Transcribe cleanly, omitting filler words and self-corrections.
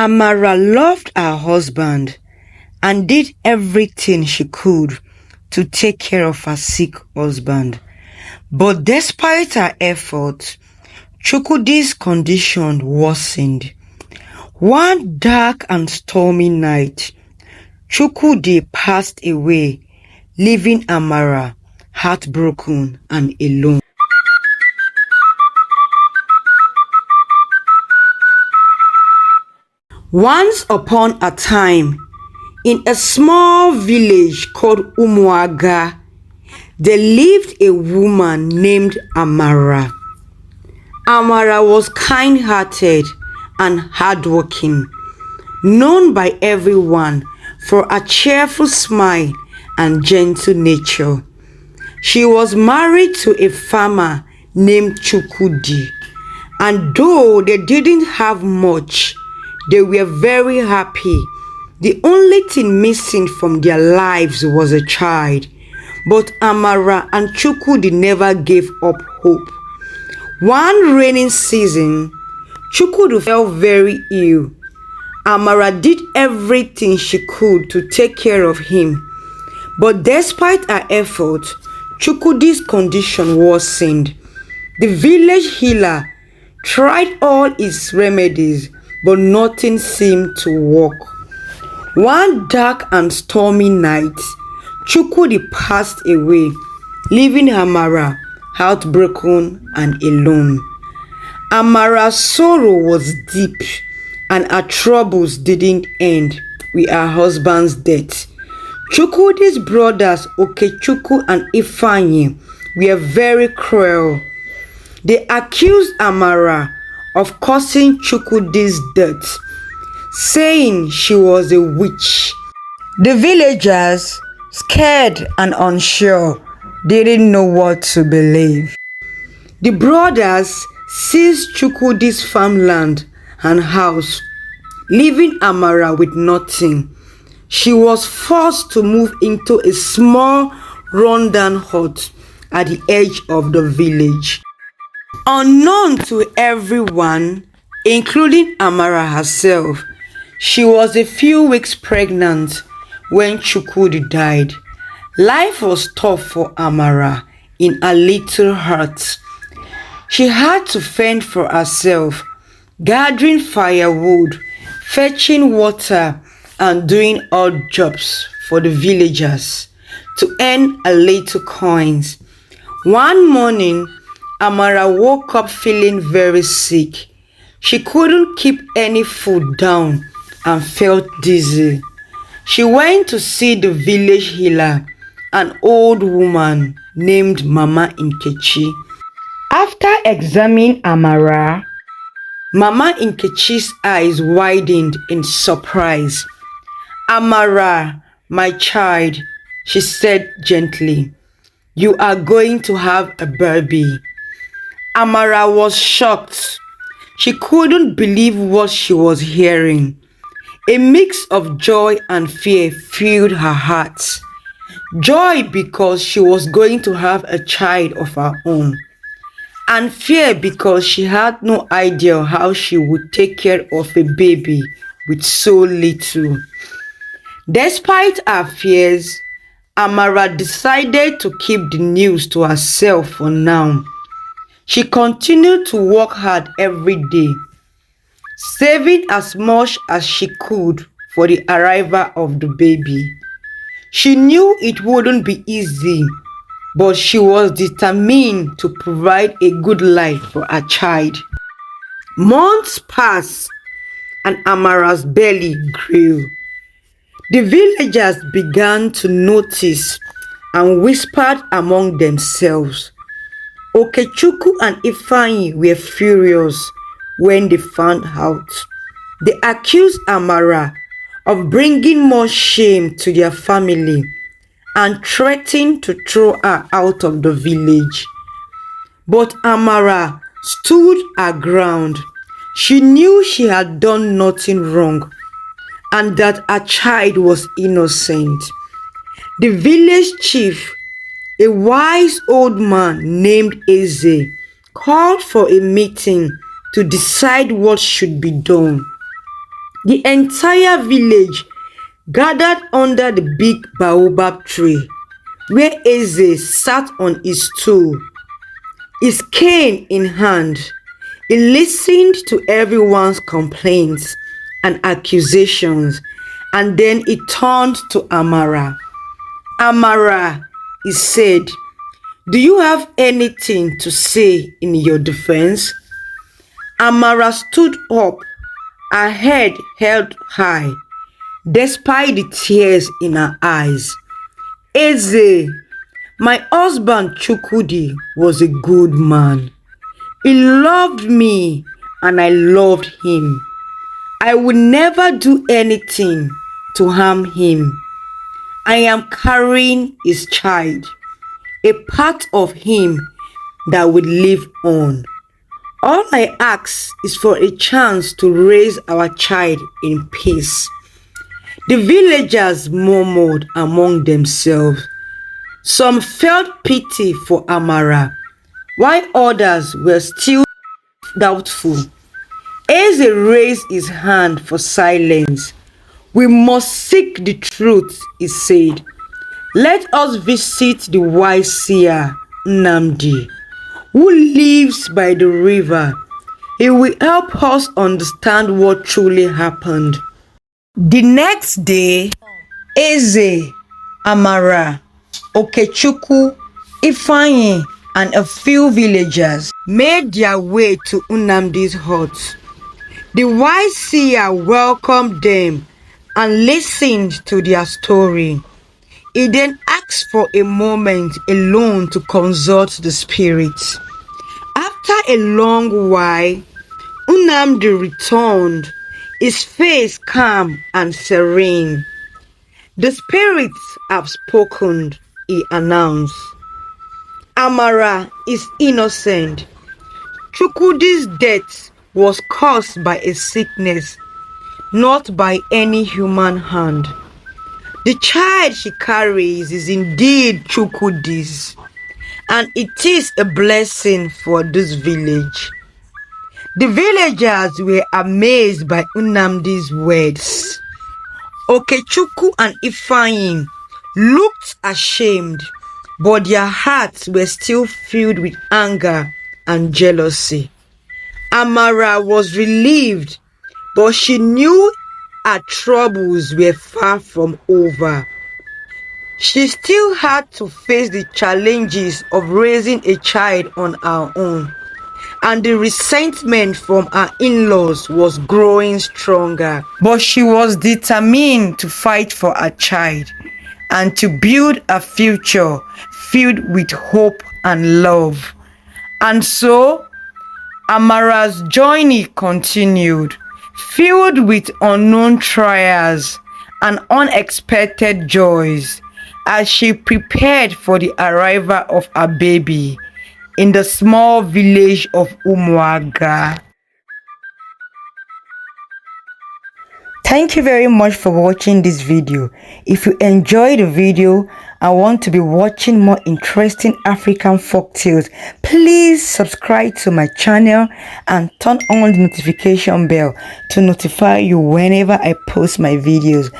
Amara loved her husband and did everything she could to take care of her sick husband. But despite her efforts, Chukwudi's condition worsened. One dark and stormy night, Chukwudi passed away, leaving Amara heartbroken and alone. Once upon a time, in a small village called Umuaga, there lived a woman named Amara. Amara was kind-hearted and hardworking, known by everyone for a cheerful smile and gentle nature. She was married to a farmer named Chukwudi, and though they didn't have much, they were very happy. The only thing missing from their lives was a child, but Amara and Chukwudi never gave up hope. One rainy season, Chukwudi fell very ill. Amara did everything she could to take care of him, but despite her efforts, Chukwudi's condition worsened. The village healer tried all his remedies, but nothing seemed to work. One dark and stormy night, Chukwudi passed away, leaving Amara heartbroken and alone. Amara's sorrow was deep, and her troubles didn't end with her husband's death. Chukwudi's brothers Okechukwu and Ifeanyi were very cruel. They accused Amara of causing Chukwudi's death, saying she was a witch. The villagers, scared and unsure, didn't know what to believe. The brothers seized Chukwudi's farmland and house, leaving Amara with nothing. She was forced to move into a small rundown hut at the edge of the village. Unknown to everyone, including Amara herself, she was a few weeks pregnant when Chukwudi died. Life was tough for Amara in a little hut. She had to fend for herself, gathering firewood, fetching water, and doing odd jobs for the villagers to earn a little coins. One morning, Amara woke up feeling very sick. She couldn't keep any food down and felt dizzy. She went to see the village healer, an old woman named Mama Nkechi. After examining Amara, Mama Nkechi's eyes widened in surprise. "Amara, my child," she said gently, "you are going to have a baby." Amara was shocked. She couldn't believe what she was hearing. A mix of joy and fear filled her heart. Joy because she was going to have a child of her own, and fear because she had no idea how she would take care of a baby with so little. Despite her fears, Amara decided to keep the news to herself for now. She continued to work hard every day, saving as much as she could for the arrival of the baby. She knew it wouldn't be easy, but she was determined to provide a good life for her child. Months passed, and Amara's belly grew. The villagers began to notice and whispered among themselves. Okechukwu and Ifeanyi were furious when they found out. They accused Amara of bringing more shame to their family and threatened to throw her out of the village. But Amara stood her ground. She knew she had done nothing wrong and that her child was innocent. The village chief, a wise old man named Eze, called for a meeting to decide what should be done. The entire village gathered under the big baobab tree where Eze sat on his stool, his cane in hand. He listened to everyone's complaints and accusations, and then he turned to Amara. Amara, he said, "Do you have anything to say in your defense?" Amara stood up, her head held high, despite the tears in her eyes. "Eze, my husband Chukwudi was a good man. He loved me and I loved him. I would never do anything to harm him. I am carrying his child, a part of him that will live on. All I ask is for a chance to raise our child in peace." The villagers murmured among themselves. Some felt pity for Amara, while others were still doubtful. Eze raised his hand for silence. "We must seek the truth," he said. "Let us visit the wise seer, Nnamdi, who lives by the river. He will help us understand what truly happened." The next day, Eze, Amara, Okechukwu, Ifeanyi, and a few villagers made their way to Nnamdi's hut. The wise seer welcomed them and listened to their story. He then asked for a moment alone to consult the spirits. After a long while, Nnamdi returned, his face calm and serene. "The spirits have spoken," he announced. "Amara is innocent. Chukwudi's death was caused by a sickness, not by any human hand. The child she carries is indeed Chukwudi's, and it is a blessing for this village." The villagers were amazed by Nnamdi's words. Okechukwu and Ifeanyi looked ashamed, but their hearts were still filled with anger and jealousy. Amara was relieved, but she knew her troubles were far from over. She still had to face the challenges of raising a child on her own, and the resentment from her in-laws was growing stronger. But she was determined to fight for her child and to build a future filled with hope and love. And so, Amara's journey continued, filled with unknown trials and unexpected joys, as she prepared for the arrival of her baby in the small village of Umuaga. Thank you very much for watching this video. If you enjoyed the video and want to be watching more interesting African folk tales, please subscribe to my channel and turn on the notification bell to notify you whenever I post my videos.